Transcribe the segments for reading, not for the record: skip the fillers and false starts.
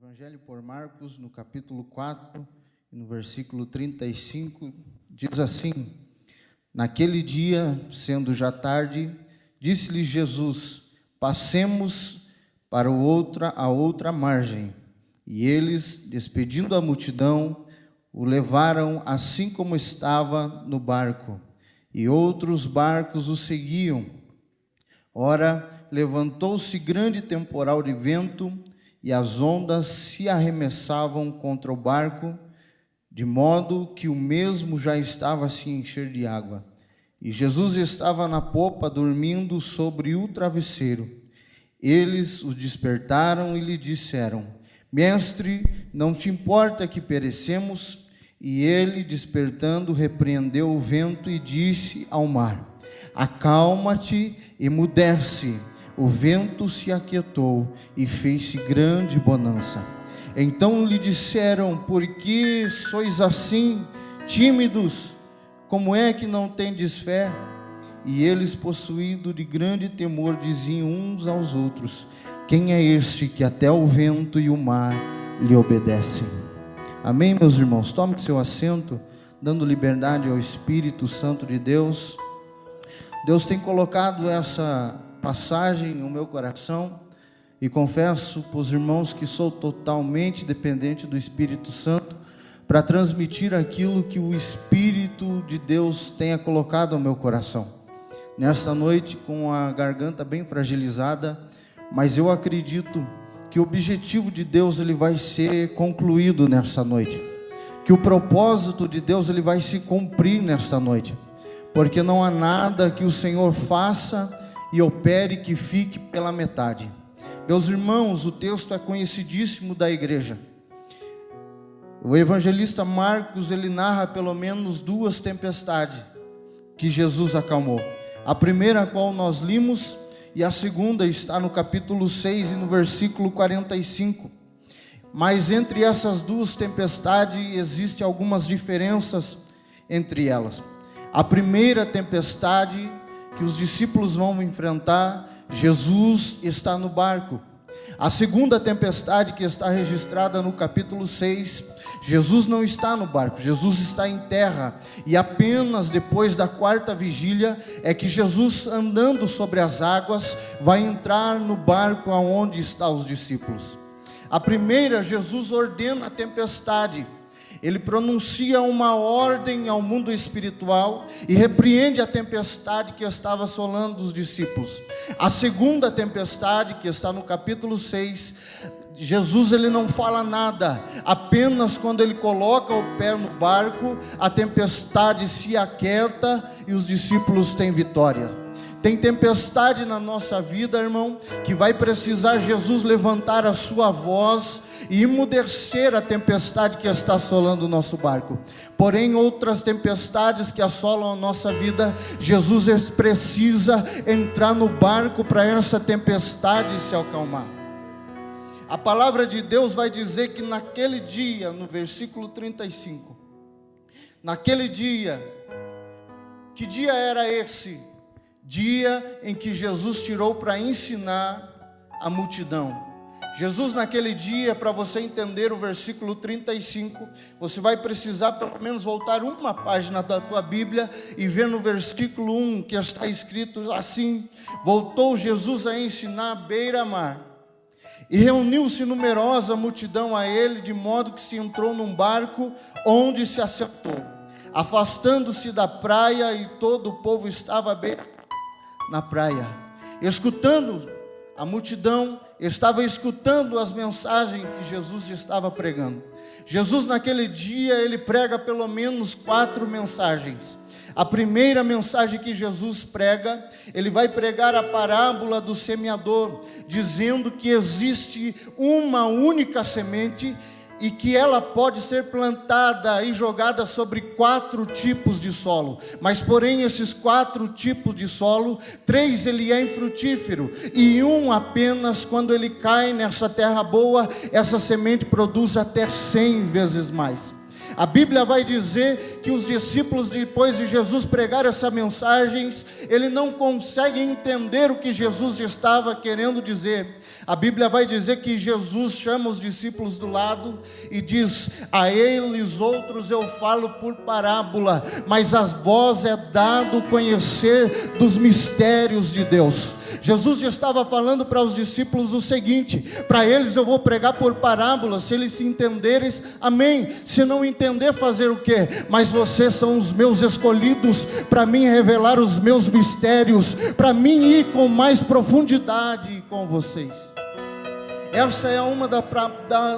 Evangelho por Marcos, no capítulo 4, no versículo 35, diz assim: Naquele dia, sendo já tarde, disse-lhe Jesus: Passemos para a outra margem. E eles, despedindo a multidão, o levaram assim como estava no barco, e outros barcos o seguiam. Ora, levantou-se grande temporal de vento, e as ondas se arremessavam contra o barco, de modo que o mesmo já estava a se encher de água. E Jesus estava na popa, dormindo sobre o travesseiro. Eles o despertaram e lhe disseram: Mestre, não te importa que perecemos? E ele, despertando, repreendeu o vento e disse ao mar: Acalma-te, emudece. O vento se aquietou e fez-se grande bonança. Então lhe disseram: Por que sois assim tímidos? Como é que não tendes fé? E eles, possuídos de grande temor, diziam uns aos outros: Quem é este que até o vento e o mar lhe obedecem? Amém, meus irmãos? Tome seu assento, dando liberdade ao Espírito Santo de Deus. Deus tem colocado essa passagem no meu coração, e confesso para os irmãos que sou totalmente dependente do Espírito Santo para transmitir aquilo que o Espírito de Deus tenha colocado ao meu coração. Nesta noite, com a garganta bem fragilizada, mas eu acredito que o objetivo de Deus ele vai ser concluído nesta noite, que o propósito de Deus ele vai se cumprir nesta noite, porque não há nada que o Senhor faça e opere que fique pela metade. Meus irmãos, o texto é conhecidíssimo da igreja. O evangelista Marcos, ele narra pelo menos duas tempestades que Jesus acalmou. A primeira, a qual nós limos, e a segunda está no capítulo 6 e no versículo 45. Mas entre essas duas tempestades existem algumas diferenças entre elas. A primeira tempestade que os discípulos vão enfrentar, Jesus está no barco. A segunda tempestade, que está registrada no capítulo 6, Jesus não está no barco, Jesus está em terra, e apenas depois da quarta vigília é que Jesus, andando sobre as águas, vai entrar no barco aonde estão os discípulos. A primeira, Jesus ordena a tempestade. Ele pronuncia uma ordem ao mundo espiritual e repreende a tempestade que estava assolando os discípulos. A segunda tempestade, que está no capítulo 6, Jesus ele não fala nada, apenas quando ele coloca o pé no barco, a tempestade se aquieta e os discípulos têm vitória. Tem tempestade na nossa vida, irmão, que vai precisar Jesus levantar a sua voz e emudecer a tempestade que está assolando o nosso barco. Porém, outras tempestades que assolam a nossa vida, Jesus precisa entrar no barco para essa tempestade se acalmar. A palavra de Deus vai dizer que naquele dia, no versículo 35, naquele dia, que dia era esse? Dia em que Jesus tirou para ensinar a multidão. Jesus naquele dia, para você entender o versículo 35, você vai precisar pelo menos voltar uma página da tua Bíblia e ver no versículo 1, que está escrito assim: Voltou Jesus a ensinar à beira-mar, e reuniu-se numerosa multidão a ele, de modo que se entrou num barco, onde se assentou, afastando-se da praia, e todo o povo estava à beira na praia, escutando. A multidão estava escutando as mensagens que Jesus estava pregando. Jesus naquele dia, ele prega pelo menos 4 mensagens. A primeira mensagem que Jesus prega, ele vai pregar a parábola do semeador, dizendo que existe uma única semente e que ela pode ser plantada e jogada sobre 4 tipos de solo, mas porém esses 4 tipos de solo, 3 ele é infrutífero, e um apenas, quando ele cai nessa terra boa, essa semente produz até 100 vezes mais. A Bíblia vai dizer que os discípulos, depois de Jesus pregar essa mensagem, eles não conseguem entender o que Jesus estava querendo dizer. A Bíblia vai dizer que Jesus chama os discípulos do lado e diz: a eles outros eu falo por parábola, mas a vós é dado conhecer dos mistérios de Deus. Jesus estava falando para os discípulos o seguinte: para eles eu vou pregar por parábolas, se eles se entenderem, amém, se não entender, fazer o quê? Mas vocês são os meus escolhidos, para mim revelar os meus mistérios, para mim ir com mais profundidade com vocês. Essa é uma da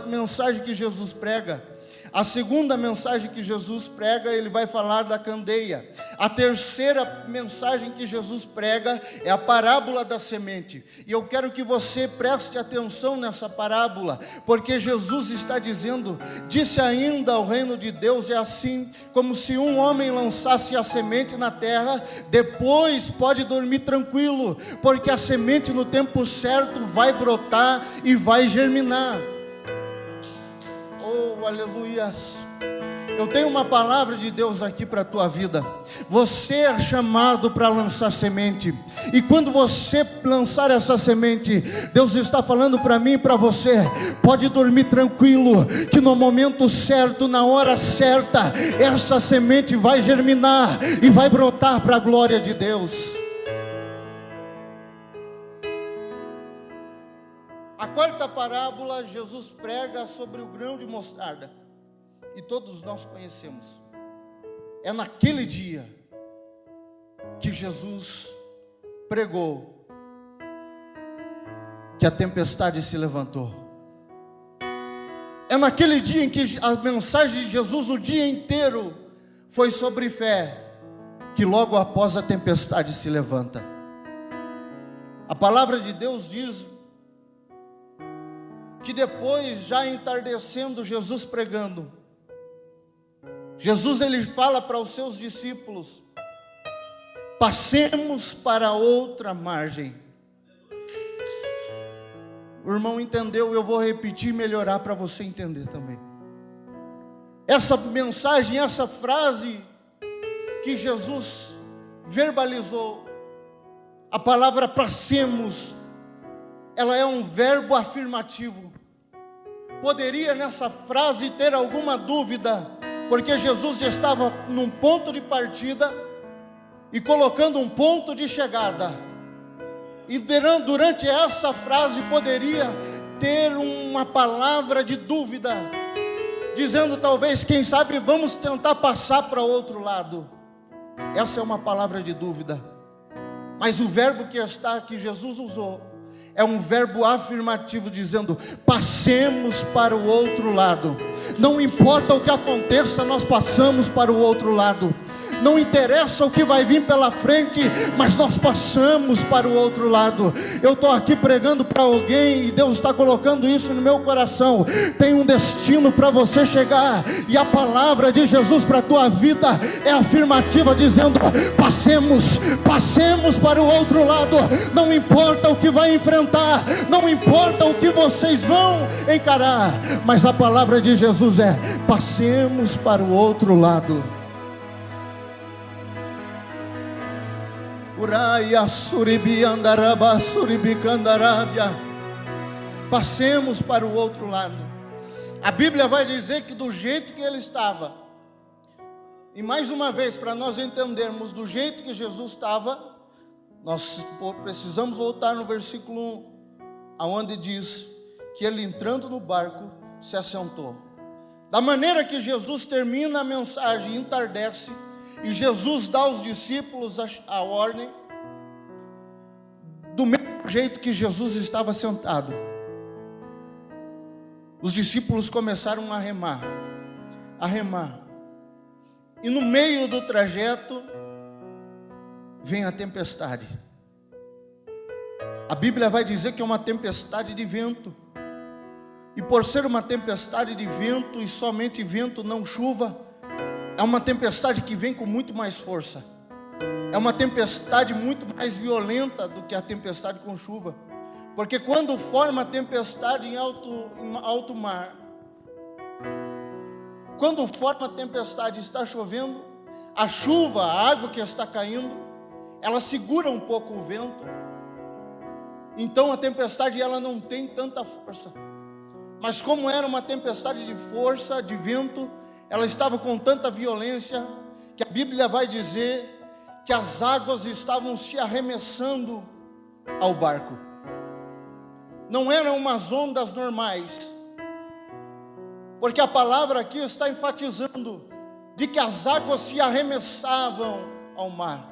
mensagem que Jesus prega. A segunda mensagem que Jesus prega, ele vai falar da candeia. A terceira mensagem que Jesus prega é a parábola da semente. E eu quero que você preste atenção nessa parábola, porque Jesus está dizendo: disse ainda, o reino de Deus é assim, como se um homem lançasse a semente na terra, depois pode dormir tranquilo, porque a semente no tempo certo vai brotar e vai germinar. Oh, aleluias. Eu tenho uma palavra de Deus aqui para a tua vida. Você é chamado para lançar semente, e quando você lançar essa semente, Deus está falando para mim e para você: pode dormir tranquilo, que no momento certo, na hora certa, essa semente vai germinar e vai brotar para a glória de Deus. A quarta parábola, Jesus prega sobre o grão de mostarda, e todos nós conhecemos. É naquele dia que Jesus pregou que a tempestade se levantou. É naquele dia em que a mensagem de Jesus o dia inteiro foi sobre fé, que logo após a tempestade se levanta. A palavra de Deus diz que depois, já entardecendo, Jesus pregando, Jesus ele fala para os seus discípulos: passemos para outra margem. O irmão entendeu, eu vou repetir e melhorar para você entender também. Essa mensagem, essa frase que Jesus verbalizou, a palavra passemos, ela é um verbo afirmativo. Poderia nessa frase ter alguma dúvida, porque Jesus estava num ponto de partida e colocando um ponto de chegada. E durante essa frase poderia ter uma palavra de dúvida, dizendo talvez, quem sabe, vamos tentar passar para o outro lado. Essa é uma palavra de dúvida. Mas o verbo que Jesus usou é um verbo afirmativo, dizendo: passemos para o outro lado. Não importa o que aconteça, nós passamos para o outro lado. Não interessa o que vai vir pela frente, mas nós passamos para o outro lado. Eu estou aqui pregando para alguém, e Deus está colocando isso no meu coração. Tem um destino para você chegar, e a palavra de Jesus para a tua vida é afirmativa, dizendo: passemos para o outro lado. Não importa o que vai enfrentar, não importa o que vocês vão encarar, mas a palavra de Jesus é: passemos para o outro lado. Passemos para o outro lado. A Bíblia vai dizer que do jeito que ele estava, e mais uma vez, para nós entendermos do jeito que Jesus estava, nós precisamos voltar no versículo 1, aonde diz que ele, entrando no barco, se assentou. Da maneira que Jesus termina a mensagem, entardece, e Jesus dá aos discípulos a ordem, do mesmo jeito que Jesus estava sentado, os discípulos começaram a remar, e no meio do trajeto, vem a tempestade. A Bíblia vai dizer que é uma tempestade de vento, e por ser uma tempestade de vento, e somente vento, não chuva, é uma tempestade que vem com muito mais força. É uma tempestade muito mais violenta do que a tempestade com chuva. Porque quando forma a tempestade em alto mar, Quando forma a tempestade, está chovendo, a chuva, a água que está caindo, ela segura um pouco o vento. Então a tempestade ela não tem tanta força. Mas como era uma tempestade de força, de vento, ela estava com tanta violência, que a Bíblia vai dizer que as águas estavam se arremessando ao barco. Não eram umas ondas normais, porque a palavra aqui está enfatizando de que as águas se arremessavam ao mar.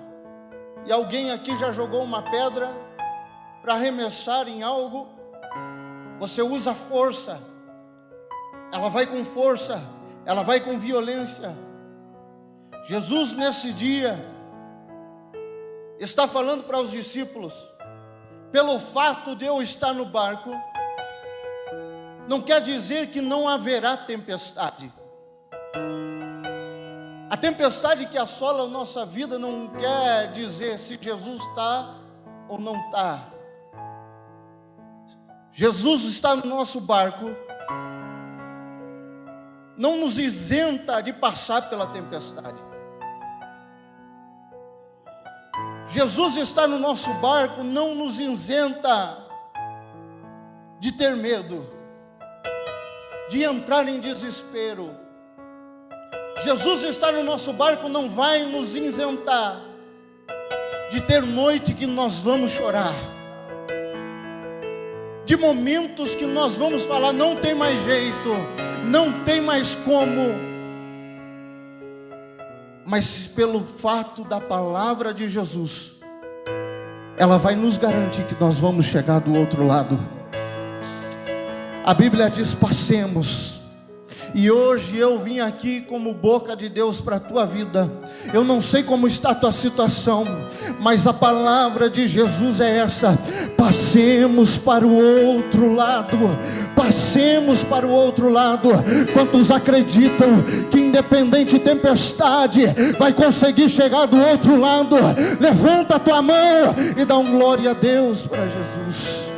E alguém aqui já jogou uma pedra para arremessar em algo? Você usa força, ela vai com força, ela vai com violência. Jesus nesse dia está falando para os discípulos: pelo fato de eu estar no barco, não quer dizer que não haverá tempestade. A tempestade que assola a nossa vida não quer dizer se Jesus está ou não está. Jesus está no nosso barco, não nos isenta de passar pela tempestade. Jesus está no nosso barco, não nos isenta de ter medo, de entrar em desespero. Jesus está no nosso barco, não vai nos isentar de ter noite que nós vamos chorar, de momentos que nós vamos falar, não tem mais jeito, não tem mais como. Mas pelo fato da palavra de Jesus, ela vai nos garantir que nós vamos chegar do outro lado. A Bíblia diz: passemos. E hoje eu vim aqui como boca de Deus para a tua vida. Eu não sei como está a tua situação, mas a palavra de Jesus é essa: passemos para o outro lado. Passemos para o outro lado. Quantos acreditam que independente de tempestade vai conseguir chegar do outro lado? Levanta a tua mão e dá um glória a Deus para Jesus.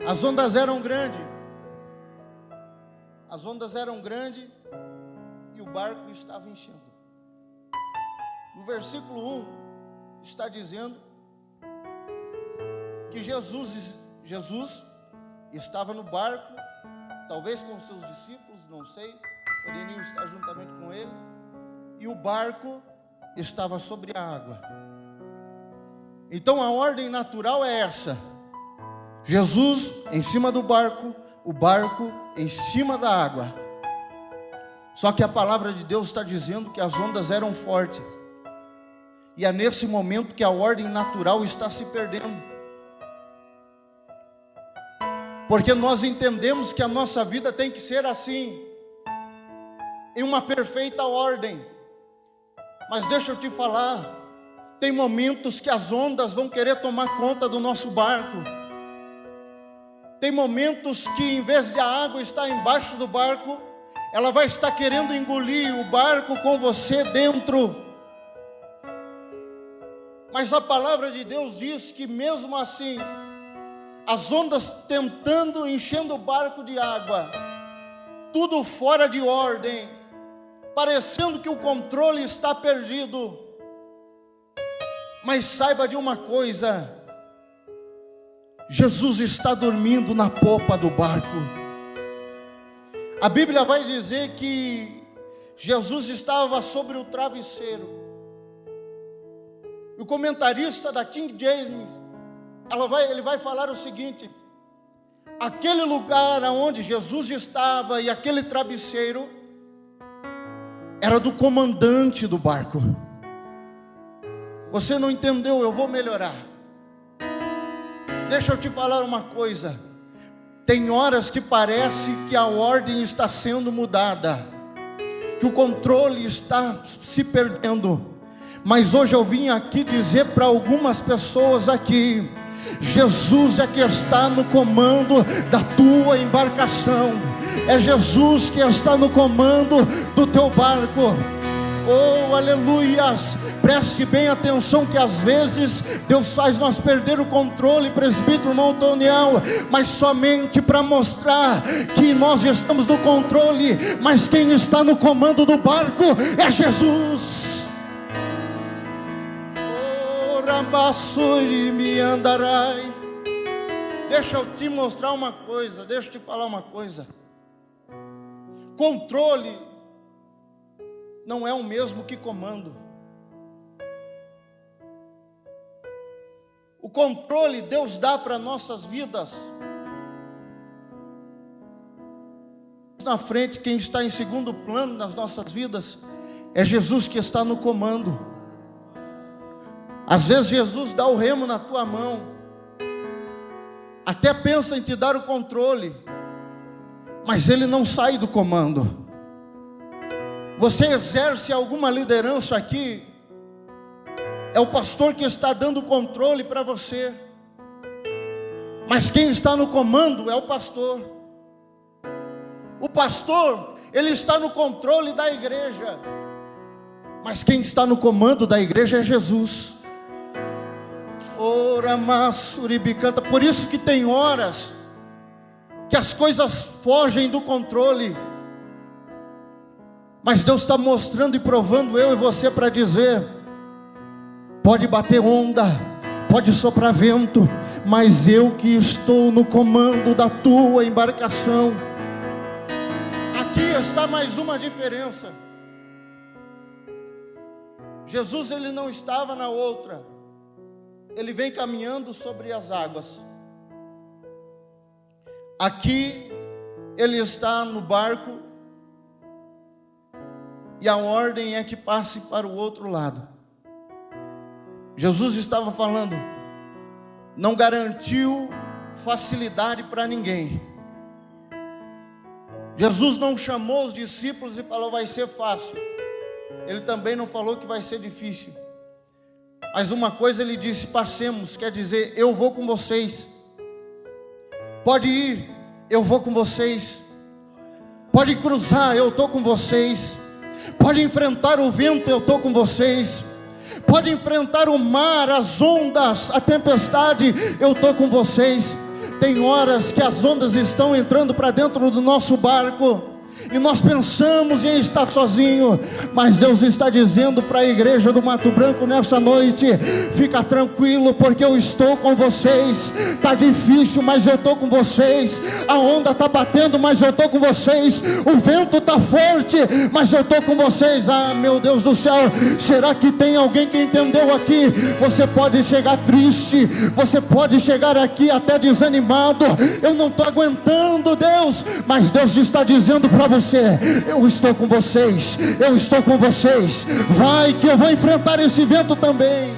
As ondas eram grandes. As ondas eram grandes e o barco estava enchendo. No versículo 1 está dizendo que Jesus estava no barco, talvez com seus discípulos, não sei, poderiam estar juntamente com ele, e o barco estava sobre a água. Então a ordem natural é essa: Jesus em cima do barco, o barco em cima da água. Só que a palavra de Deus está dizendo que as ondas eram fortes, e é nesse momento que a ordem natural está se perdendo, porque nós entendemos que a nossa vida tem que ser assim, em uma perfeita ordem. Mas deixa eu te falar, tem momentos que as ondas vão querer tomar conta do nosso barco. Tem momentos que em vez de a água estar embaixo do barco, ela vai estar querendo engolir o barco com você dentro. Mas a palavra de Deus diz que mesmo assim, as ondas tentando, enchendo o barco de água, tudo fora de ordem, parecendo que o controle está perdido. Mas saiba de uma coisa: Jesus está dormindo na popa do barco. A Bíblia vai dizer que Jesus estava sobre o travesseiro. O comentarista da King James, ele vai falar o seguinte: aquele lugar onde Jesus estava e aquele travesseiro era do comandante do barco. Você não entendeu? Eu vou melhorar. Deixa eu te falar uma coisa: tem horas que parece que a ordem está sendo mudada, que o controle está se perdendo. Mas hoje eu vim aqui dizer para algumas pessoas aqui: Jesus é que está no comando da tua embarcação. É Jesus que está no comando do teu barco. Oh, aleluias. Preste bem atenção que às vezes Deus faz nós perder o controle, presbítero irmão Antoniel, mas somente para mostrar que nós estamos no controle, mas quem está no comando do barco é Jesus. Oh, Rabassuri me andarai. Deixa eu te mostrar uma coisa, deixa eu te falar uma coisa. Controle não é o mesmo que comando. O controle Deus dá para nossas vidas. Na frente, quem está em segundo plano nas nossas vidas é Jesus que está no comando. Às vezes Jesus dá o remo na tua mão, até pensa em te dar o controle, mas Ele não sai do comando. Você exerce alguma liderança aqui, é o pastor que está dando controle para você, mas quem está no comando é o pastor. O pastor, ele está no controle da igreja, mas quem está no comando da igreja é Jesus. Ora, massuribicanta. Por isso que tem horas que as coisas fogem do controle, mas Deus está mostrando e provando eu e você para dizer: pode bater onda, pode soprar vento, mas eu que estou no comando da tua embarcação. Aqui está mais uma diferença. Jesus, ele não estava na outra, ele vem caminhando sobre as águas. Aqui ele está no barco, e a ordem é que passe para o outro lado. Jesus estava falando, não garantiu facilidade para ninguém. Jesus não chamou os discípulos e falou vai ser fácil. Ele também não falou que vai ser difícil. Mas uma coisa ele disse: passemos, quer dizer, eu vou com vocês. Pode ir, eu vou com vocês. Pode cruzar, eu estou com vocês. Pode enfrentar o vento, eu estou com vocês. Pode enfrentar o mar, as ondas, a tempestade, eu estou com vocês. Tem horas que as ondas estão entrando para dentro do nosso barco, e nós pensamos em estar sozinho, mas Deus está dizendo para a igreja do Mato Branco nessa noite: fica tranquilo, porque eu estou com vocês. Está difícil, mas eu estou com vocês. A onda está batendo, mas eu estou com vocês. O vento está forte, mas eu estou com vocês. Ah, meu Deus do céu, será que tem alguém que entendeu aqui? Você pode chegar triste, você pode chegar aqui até desanimado. Eu não estou aguentando, Deus, mas Deus está dizendo para você: eu estou com vocês, eu estou com vocês. Vai que eu vou enfrentar esse vento também.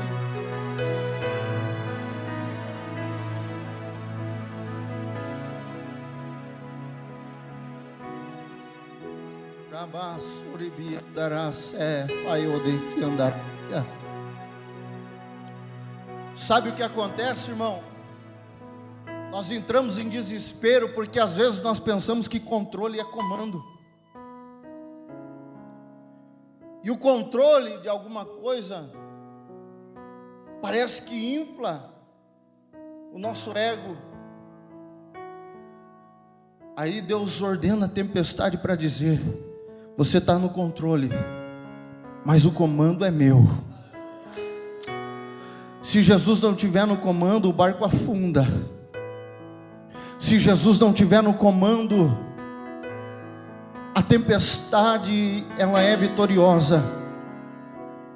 Sabe o que acontece, irmão? Nós entramos em desespero porque às vezes nós pensamos que controle é comando. E o controle de alguma coisa parece que infla o nosso ego. Aí Deus ordena a tempestade para dizer: você está no controle, mas o comando é meu. Se Jesus não estiver no comando, o barco afunda. Se Jesus não estiver no comando, a tempestade ela é vitoriosa.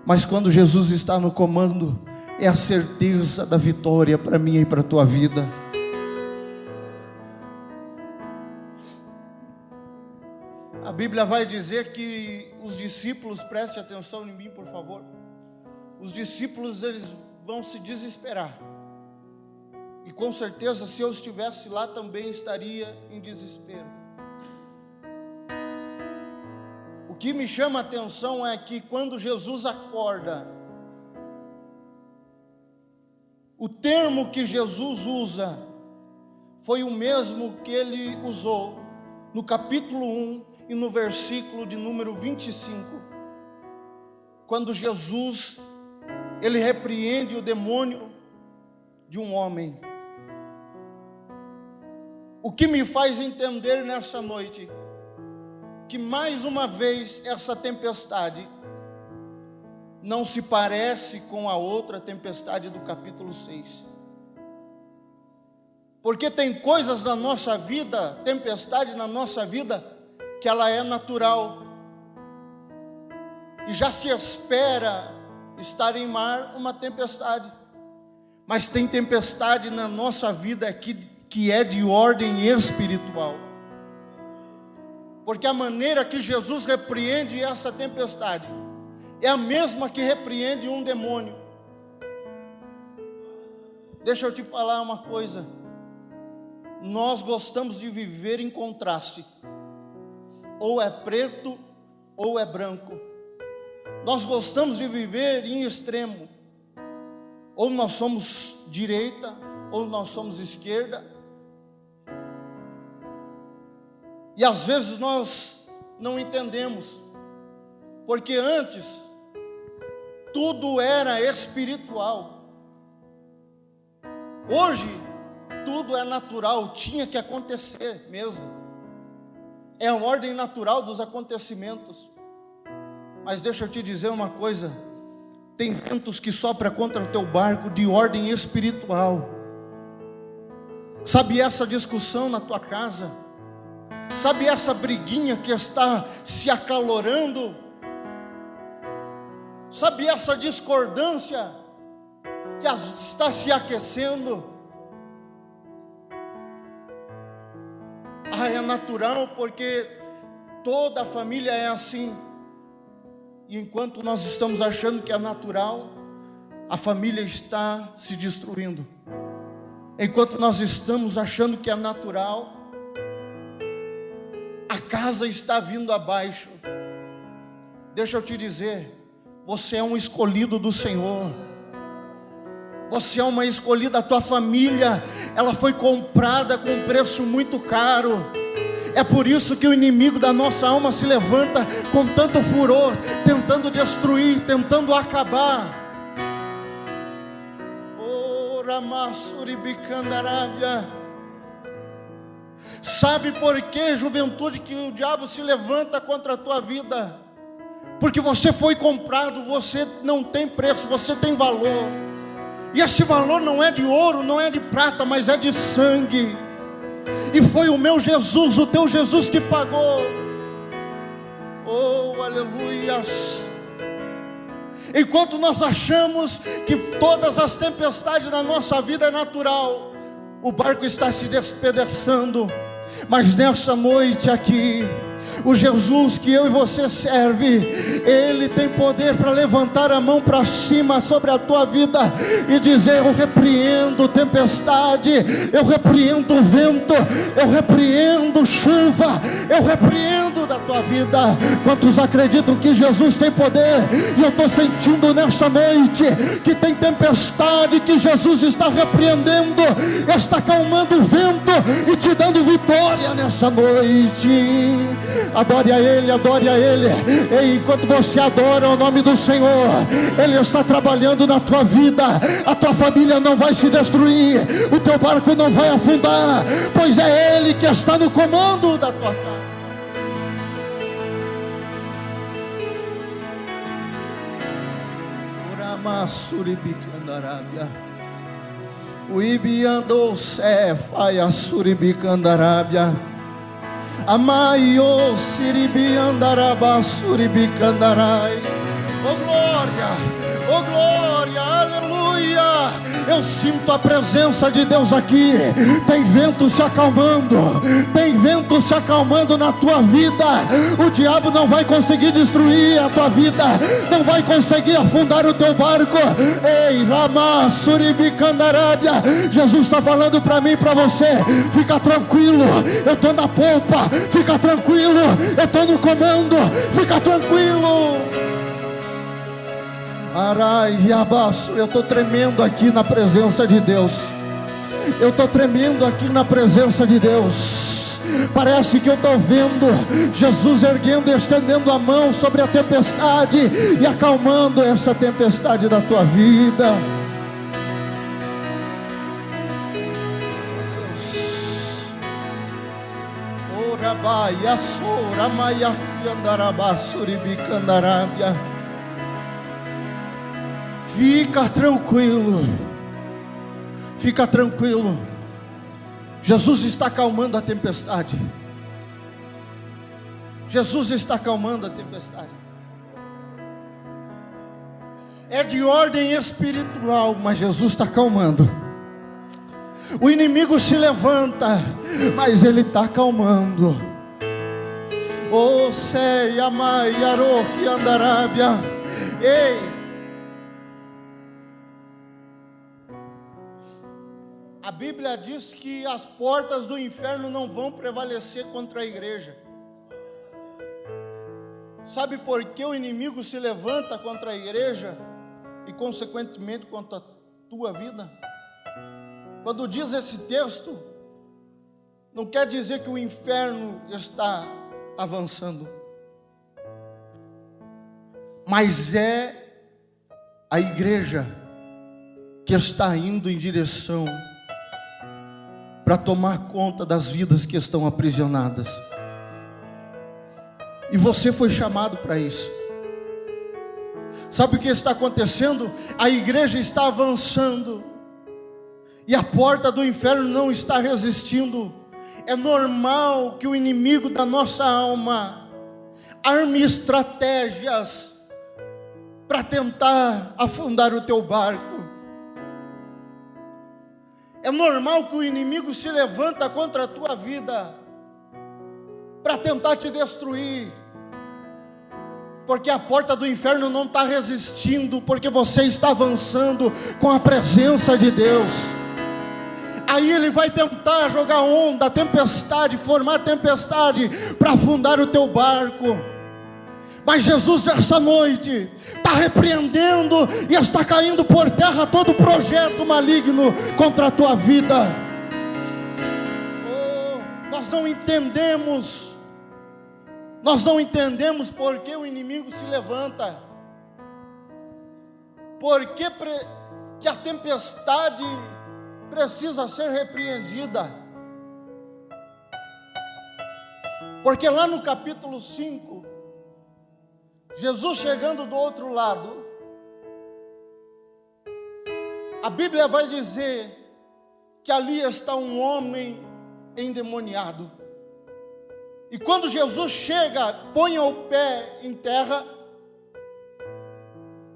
Mas quando Jesus está no comando, é a certeza da vitória para mim e para a tua vida. A Bíblia vai dizer que os discípulos, preste atenção em mim por favor, os discípulos eles vão se desesperar. E com certeza, se eu estivesse lá, também estaria em desespero. O que me chama a atenção é que quando Jesus acorda, o termo que Jesus usa foi o mesmo que ele usou no capítulo 1 e no versículo de número 25. quando Jesus, ele repreende o demônio de um homem. O que me faz entender nessa noite, que mais uma vez essa tempestade não se parece com a outra tempestade do capítulo 6. Porque tem coisas na nossa vida, tempestade na nossa vida, que ela é natural. E já se espera estar em mar uma tempestade. Mas tem tempestade na nossa vida que é de ordem espiritual. Porque a maneira que Jesus repreende essa tempestade é a mesma que repreende um demônio. Deixa eu te falar uma coisa. Nós gostamos de viver em contraste. Ou é preto ou é branco. Nós gostamos de viver em extremo. Ou nós somos direita ou nós somos esquerda. E às vezes nós não entendemos. Porque antes tudo era espiritual. Hoje tudo é natural, tinha que acontecer mesmo. É a ordem natural dos acontecimentos. Mas deixa eu te dizer uma coisa: tem ventos que sopram contra o teu barco de ordem espiritual. Sabe essa discussão na tua casa? Sabe essa briguinha que está se acalorando? Sabe essa discordância que está se aquecendo? É natural, porque toda a família é assim. E enquanto nós estamos achando que é natural, a família está se destruindo. Enquanto nós estamos achando que é natural, a casa está vindo abaixo. Deixa eu te dizer, você é um escolhido do Senhor. Você é uma escolhida, a tua família, ela foi comprada com um preço muito caro. É por isso que o inimigo da nossa alma se levanta com tanto furor, tentando destruir, tentando acabar. Sabe por que, juventude, que o diabo se levanta contra a tua vida? Porque você foi comprado, você não tem preço, você tem valor. E esse valor não é de ouro, não é de prata, mas é de sangue. E foi o meu Jesus, o teu Jesus que pagou. Oh, aleluias. Enquanto nós achamos que todas as tempestades da nossa vida é natural, o barco está se despedaçando. Mas nessa noite aqui, o Jesus que eu e você serve, Ele tem poder para levantar a mão para cima sobre a tua vida e dizer: eu repreendo tempestade, eu repreendo vento, eu repreendo chuva, eu repreendo da tua vida. Quantos acreditam que Jesus tem poder? E eu estou sentindo nesta noite que tem tempestade que Jesus está repreendendo, está acalmando o vento e te dando vitória nessa noite. Adore a Ele, adore a Ele. E enquanto você adora o nome do Senhor, Ele está trabalhando na tua vida. A tua família não vai se destruir, o teu barco não vai afundar, pois é Ele que está no comando da tua casa. Uramassuribicandarábia, Uibiandou Cefaia Suribicandarábia, Amaio Siribiandaraba Suribicandarai. Oh glória, oh glória, aleluia. Eu sinto a presença de Deus aqui. Tem vento se acalmando, tem vento se acalmando na tua vida. O diabo não vai conseguir destruir a tua vida, não vai conseguir afundar o teu barco. Ei, Rama Suribicandarábia, Jesus está falando para mim e para você: fica tranquilo, eu estou na polpa. Fica tranquilo, eu estou no comando. Fica tranquilo. Eu estou tremendo aqui na presença de Deus. Eu estou tremendo aqui na presença de Deus. Parece que eu estou vendo Jesus erguendo e estendendo a mão sobre a tempestade e acalmando essa tempestade da tua vida. Fica tranquilo, fica tranquilo. Jesus está acalmando a tempestade. Jesus está acalmando a tempestade. É de ordem espiritual, mas Jesus está acalmando. O inimigo se levanta, mas ele está acalmando. Oh, sei, amai, aroque, andarábia. Ei, a Bíblia diz que as portas do inferno não vão prevalecer contra a igreja. Sabe por que o inimigo se levanta contra a igreja e consequentemente contra a tua vida? Quando diz esse texto, não quer dizer que o inferno está avançando, mas é a igreja que está indo em direção para tomar conta das vidas que estão aprisionadas. E você foi chamado para isso. Sabe o que está acontecendo? A igreja está avançando e a porta do inferno não está resistindo. É normal que o inimigo da nossa alma arme estratégias para tentar afundar o teu barco. É normal que o inimigo se levanta contra a tua vida para tentar te destruir, porque a porta do inferno não está resistindo, porque você está avançando com a presença de Deus. Aí ele vai tentar jogar onda, tempestade, formar tempestade para afundar o teu barco. Mas Jesus essa noite está repreendendo e está caindo por terra todo projeto maligno contra a tua vida. Oh, nós não entendemos por que o inimigo se levanta, por que a tempestade precisa ser repreendida. Porque lá no capítulo 5, Jesus chegando do outro lado, a Bíblia vai dizer que ali está um homem endemoniado. E quando Jesus chega, põe o pé em terra,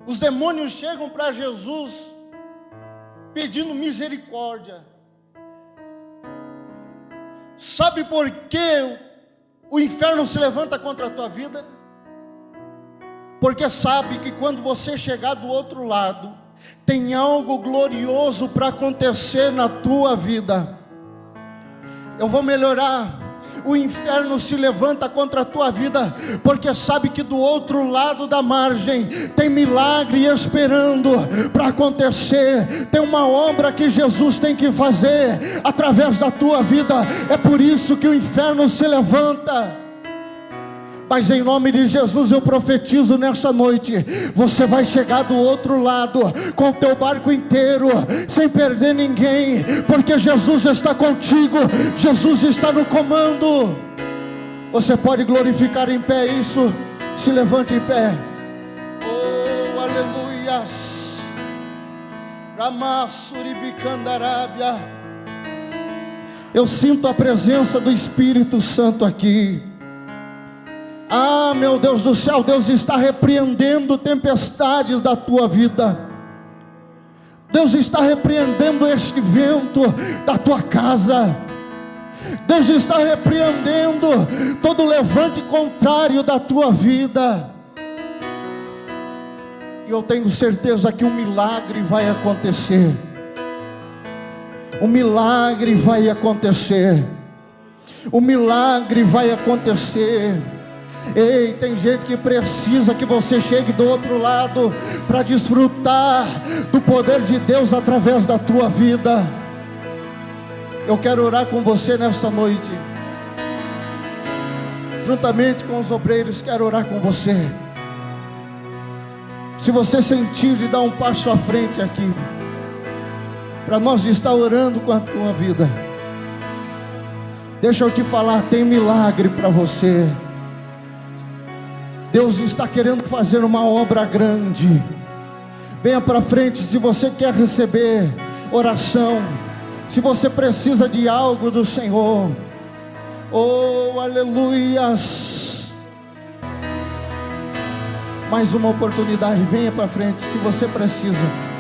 os demônios chegam para Jesus pedindo misericórdia. Sabe por que o inferno se levanta contra a tua vida? Porque sabe que quando você chegar do outro lado, tem algo glorioso para acontecer na tua vida. Eu vou melhorar. O inferno se levanta contra a tua vida, porque sabe que do outro lado da margem tem milagre esperando para acontecer. Tem uma obra que Jesus tem que fazer através da tua vida. É por isso que o inferno se levanta. Mas em nome de Jesus eu profetizo nessa noite, você vai chegar do outro lado com o teu barco inteiro, sem perder ninguém, porque Jesus está contigo, Jesus está no comando. Você pode glorificar em pé isso? Se levante em pé. Oh, aleluia. Ramassuribicandarábia. Eu sinto a presença do Espírito Santo aqui. Ah, meu Deus do céu, Deus está repreendendo tempestades da tua vida. Deus está repreendendo este vento da tua casa. Deus está repreendendo todo levante contrário da tua vida. E eu tenho certeza que um milagre vai acontecer. Um milagre vai acontecer. Um milagre vai acontecer. Ei, tem gente que precisa que você chegue do outro lado para desfrutar do poder de Deus através da tua vida. Eu quero orar com você nesta noite. juntamente com os obreiros, quero orar com você. Se você sentir de dar um passo à frente aqui, para nós estar orando com a tua vida, deixa eu te falar, tem milagre para você. Deus está querendo fazer uma obra grande. Venha para frente se você quer receber oração, se você precisa de algo do Senhor. Oh, aleluias. Mais uma oportunidade, venha para frente se você precisa.